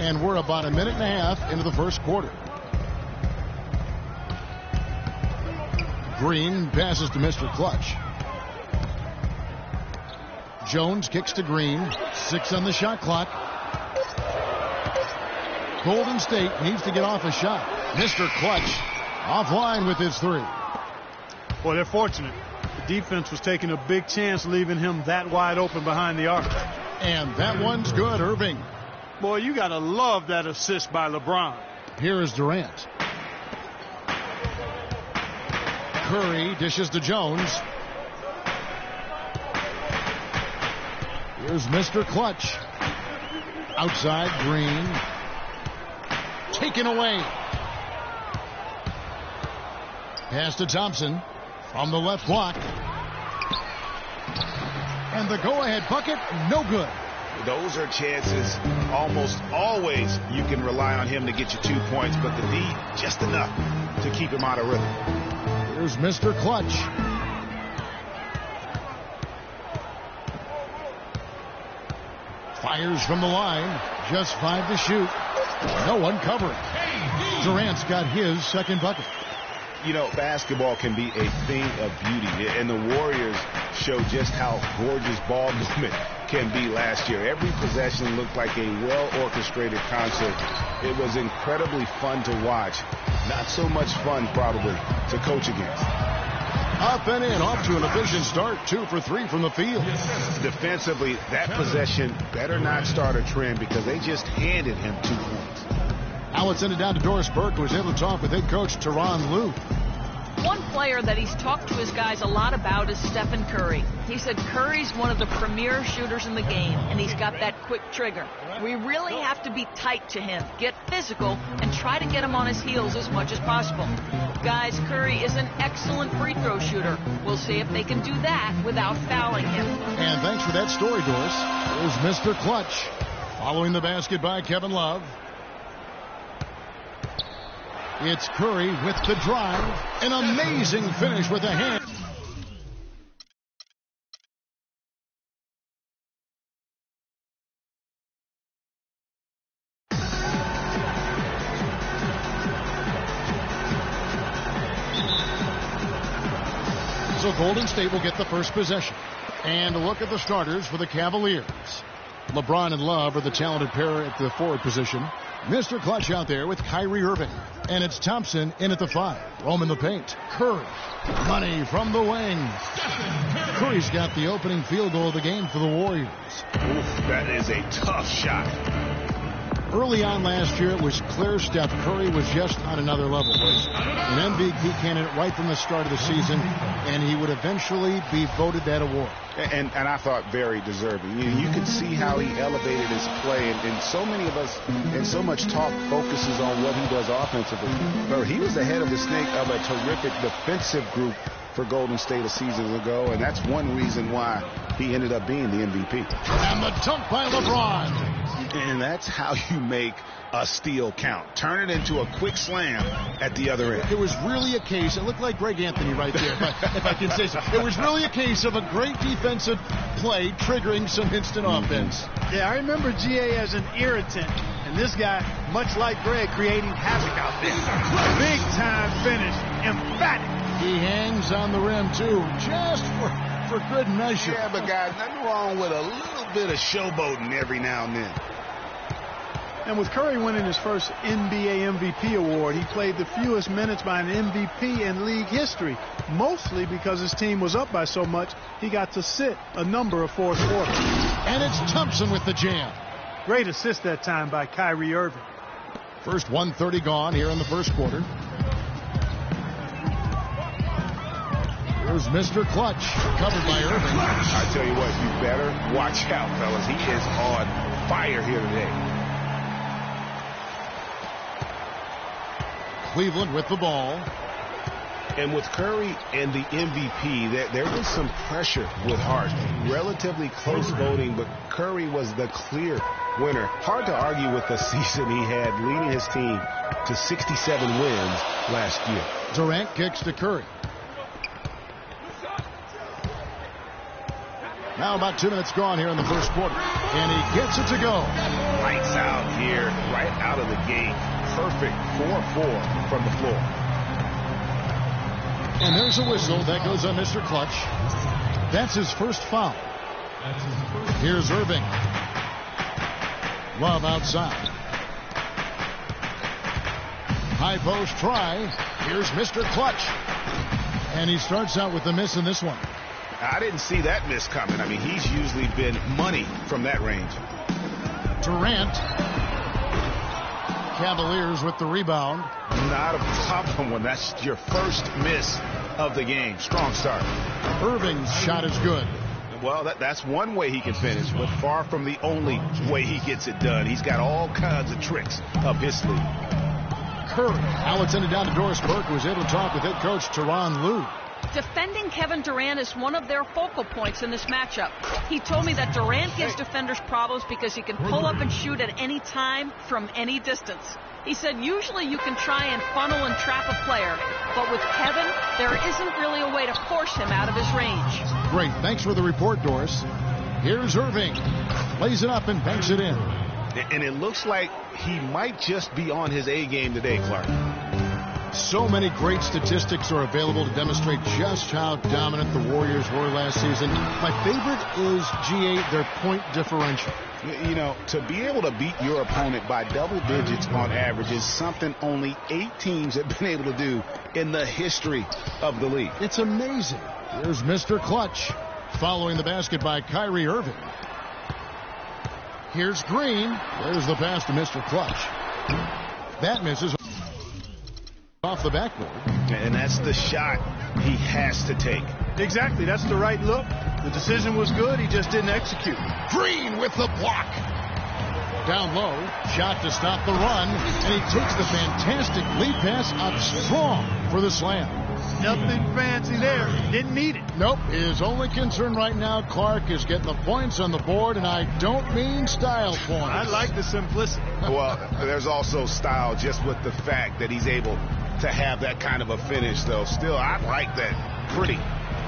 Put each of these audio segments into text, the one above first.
And we're about a minute and a half into the first quarter. Green passes to Mr. Clutch. Jones kicks to Green. 6 on the shot clock. Golden State needs to get off a shot. Mr. Clutch offline with his 3. Well, they're fortunate. The defense was taking a big chance leaving him that wide open behind the arc. And that one's good, Irving. Boy, you got to love that assist by LeBron. Here is Durant. Curry dishes to Jones. Here's Mr. Clutch. Outside, Green. Taken away. Pass to Thompson from the left block. And the go-ahead bucket, no good. Those are chances almost always you can rely on him to get you 2 points, but the D just enough to keep him out of rhythm. Here's Mr. Clutch. Fires from the line. Just 5 to shoot. No one covering. Durant's got his second bucket. You know, basketball can be a thing of beauty, and the Warriors showed just how gorgeous ball movement can be last year. Every possession looked like a well-orchestrated concert. It was incredibly fun to watch. Not so much fun, probably, to coach against. Up and in, off to an efficient start. 2 for 3 from the field. Defensively, that possession better not start a trend because they just handed him 2 points. Now let's send it down to Doris Burke, who was able to talk with head coach Tyronn Lue. One player that he's talked to his guys a lot about is Stephen Curry. He said Curry's one of the premier shooters in the game, and he's got that quick trigger. We really have to be tight to him, get physical, and try to get him on his heels as much as possible. Guys, Curry is an excellent free throw shooter. We'll see if they can do that without fouling him. And thanks for that story, Doris. Here's Mr. Clutch. Following the basket by Kevin Love. It's Curry with the drive. An amazing finish with a hand. So Golden State will get the first possession. And a look at the starters for the Cavaliers. LeBron and Love are the talented pair at the forward position. Mr. Clutch out there with Kyrie Irving. And it's Thompson in at the 5. Roam in the paint. Curry. Money from the wing. Curry's got the opening field goal of the game for the Warriors. Oof, that is a tough shot. Early on last year, it was clear Steph Curry was just on another level. Was an MVP candidate right from the start of the season, and he would eventually be voted that award. And I thought very deserving. You can see how he elevated his play, and so many of us, and so much talk focuses on what he does offensively. But he was the head of the snake of a terrific defensive group for Golden State a season ago, and that's one reason why he ended up being the MVP. And the dunk by LeBron. And that's how you make a steal count. Turn it into a quick slam at the other end. It was really a case, it looked like Greg Anthony right there, if I can say so. It was really a case of a great defensive play triggering some instant offense. Yeah, I remember GA as an irritant. And this guy, much like Greg, creating havoc out there. Big time finish. Emphatic. He hangs on the rim, too, just for good measure. Yeah, but guys, nothing wrong with a little bit of showboating every now and then. And with Curry winning his first NBA MVP award, he played the fewest minutes by an MVP in league history, mostly because his team was up by so much, he got to sit a number of fourth quarters. And it's Thompson with the jam. Great assist that time by Kyrie Irving. First 1:30 gone here in the first quarter. Here's Mr. Clutch, covered by Irving. I tell you what, you better watch out, fellas. He is on fire here today. Cleveland with the ball. And with Curry and the MVP, there was some pressure with Hart. Relatively close voting, but Curry was the clear winner. Hard to argue with the season he had, leading his team to 67 wins last year. Durant kicks to Curry. Now about 2 minutes gone here in the first quarter. And he gets it to go. Lights out here, right out of the gate. Perfect 4-4 from the floor. And there's a whistle. That goes on Mr. Clutch. That's his first foul. Here's Irving. Love outside. High post try. Here's Mr. Clutch. And he starts out with the miss in this one. I didn't see that miss coming. I mean, he's usually been money from that range. Durant. Cavaliers with the rebound. Not a problem when that's your first miss of the game. Strong start. Irving's shot is good. Well, that's one way he can finish, but far from the only way he gets it done. He's got all kinds of tricks up his sleeve. Curry. Now it's ended down to Doris Burke, who was able to talk with head coach Tyronn Lue. Defending Kevin Durant is one of their focal points in this matchup. He told me that Durant gives defenders problems because he can pull up and shoot at any time from any distance. He said usually you can try and funnel and trap a player, but with Kevin, there isn't really a way to force him out of his range. Great. Thanks for the report, Doris. Here's Irving. Lays it up and banks it in. And it looks like he might just be on his A game today, Clark. So many great statistics are available to demonstrate just how dominant the Warriors were last season. My favorite is G8, their point differential. You know, to be able to beat your opponent by double digits on average is something only 8 teams have been able to do in the history of the league. It's amazing. Here's Mr. Clutch following the basket by Kyrie Irving. Here's Green. There's the pass to Mr. Clutch. That misses off the backboard. And that's the shot he has to take. Exactly. That's the right look. The decision was good. He just didn't execute. Green with the block. Down low. Shot to stop the run. And he takes the fantastic lead pass up strong for the slam. Nothing fancy there. Didn't need it. Nope. His only concern right now, Clark, is getting the points on the board, and I don't mean style points. I like the simplicity. Well, there's also style just with the fact that he's able to have that kind of a finish, though. Still, I like that pretty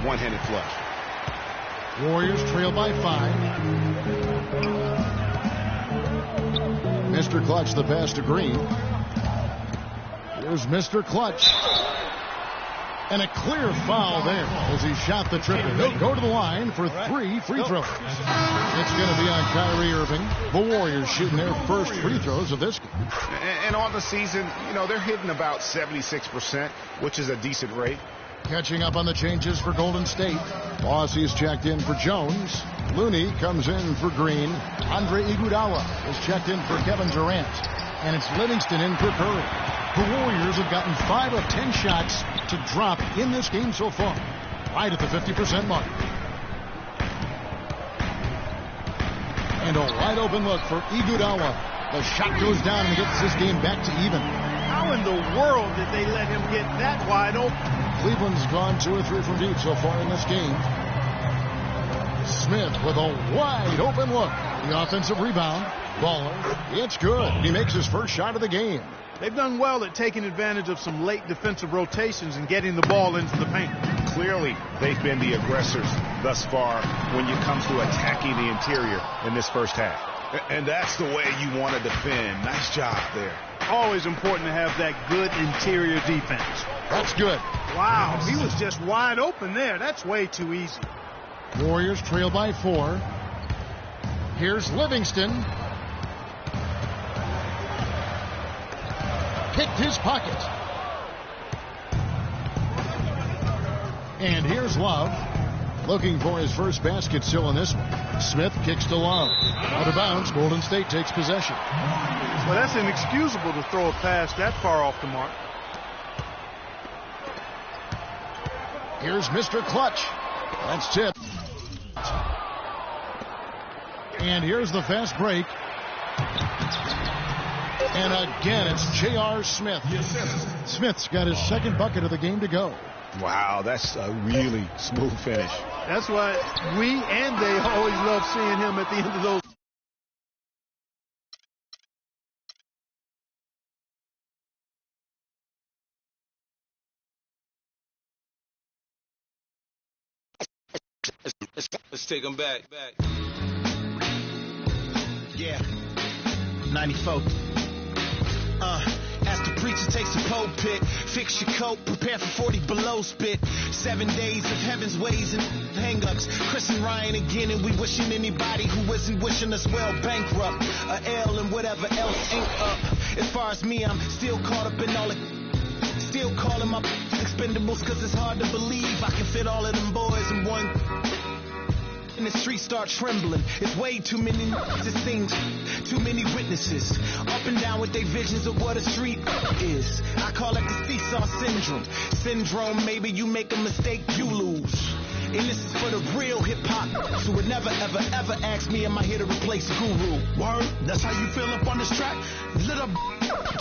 one-handed flush. Warriors trail by 5. Mr. Clutch, the pass to Green. Here's Mr. Clutch. And a clear foul there as he shot the triple. He'll go to the line for 3 free throws. It's going to be on Kyrie Irving. The Warriors shooting their first free throws of this game. And on the season, you know, they're hitting about 76%, which is a decent rate. Catching up on the changes for Golden State. Bossie's checked in for Jones. Looney comes in for Green. Andre Iguodala is checked in for Kevin Durant. And it's Livingston in for Curry. The Warriors have gotten 5 of 10 shots to drop in this game so far. Right at the 50% mark. And a wide open look for Iguodala. The shot goes down and gets this game back to even. How in the world did they let him get that wide open? Cleveland's gone 2 or 3 from deep so far in this game. Smith with a wide open look. The offensive rebound. Baller. It's good. He makes his first shot of the game. They've done well at taking advantage of some late defensive rotations and getting the ball into the paint. Clearly, they've been the aggressors thus far when it comes to attacking the interior in this first half. And that's the way you want to defend. Nice job there. Always important to have that good interior defense. That's good. Wow, he was just wide open there. That's way too easy. Warriors trail by 4. Here's Livingston. Picked his pocket. And here's Love. Looking for his first basket still in this one. Smith kicks to Love. Out of bounds. Golden State takes possession. Well, that's inexcusable to throw a pass that far off the mark. Here's Mr. Clutch. That's tipped. And here's the fast break. And again, it's J.R. Smith. Smith's got his second bucket of the game to go. Wow, that's a really smooth finish. That's why we and they always love seeing him at the end of those. Let's take them back. Yeah, 94. As the preacher takes a pulpit, fix your coat, prepare for 40 below spit. 7 days of heaven's ways and hang-ups. Chris and Ryan again, and we wishing anybody who isn't wishing us well bankrupt. A L and whatever else ain't up. As far as me, I'm still caught up in all the... Still calling my expendables, cause it's hard to believe I can fit all of them boys in one... And the streets start trembling. It's way too many it seems. Too many witnesses. Up and down with their visions of what a street is. I call it the seesaw syndrome. Syndrome, maybe you make a mistake, you lose. And this is for the real hip-hop. So would never, ever, ever ask me, am I here to replace a guru? Word? That's how you feel up on this track? Little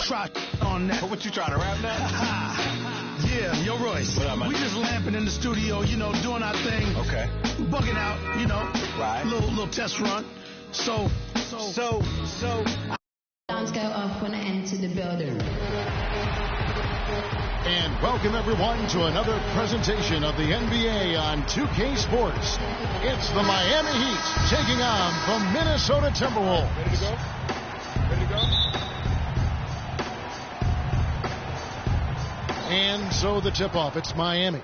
try on that. What you trying to rap now? Yeah, yo, Royce. What up, man? We just lamping in the studio, you know, doing our thing. Okay. Bugging out, you know. Right. Little test run. So. Alarms go off when I enter the building. And welcome everyone to another presentation of the NBA on 2K Sports. It's the Miami Heat taking on the Minnesota Timberwolves. Ready to go? Ready to go? And so the tip-off, it's Miami.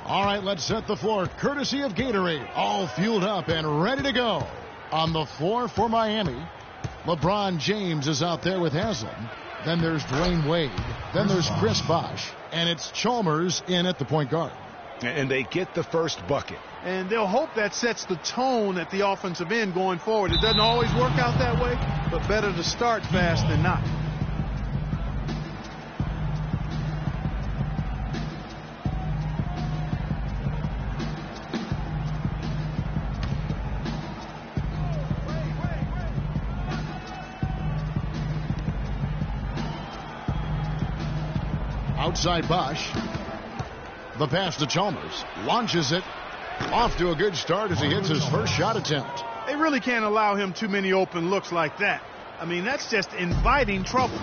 All right, let's set the floor, courtesy of Gatorade. All fueled up and ready to go. On the floor for Miami, LeBron James is out there with Haslam. Then there's Dwayne Wade. Then there's Chris Bosh. And it's Chalmers in at the point guard. And they get the first bucket. And they'll hope that sets the tone at the offensive end going forward. It doesn't always work out that way, but better to start fast than not. Outside Bosh. The pass to Chalmers. Launches it. Off to a good start as he hits his first shot attempt. They really can't allow him too many open looks like that. I mean, that's just inviting trouble.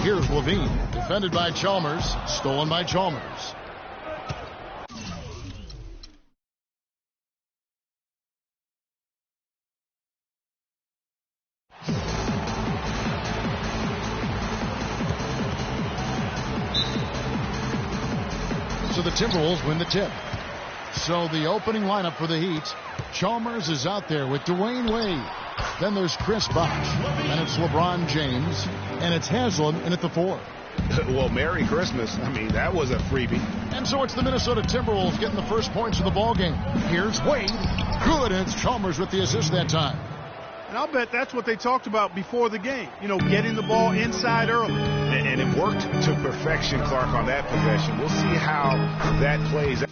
Here's Levine, defended by Chalmers, stolen by Chalmers. So the Timberwolves win the tip. So the opening lineup for the Heat, Chalmers is out there with Dwayne Wade. Then there's Chris Bosh, and it's LeBron James, and it's Haslam in at the 4. Well, Merry Christmas. I mean, that was a freebie. And so it's the Minnesota Timberwolves getting the first points of the ball game. Here's Wade. Good, and it's Chalmers with the assist that time. And I'll bet that's what they talked about before the game. You know, getting the ball inside early. And it worked to perfection, Clark, on that possession. We'll see how that plays out.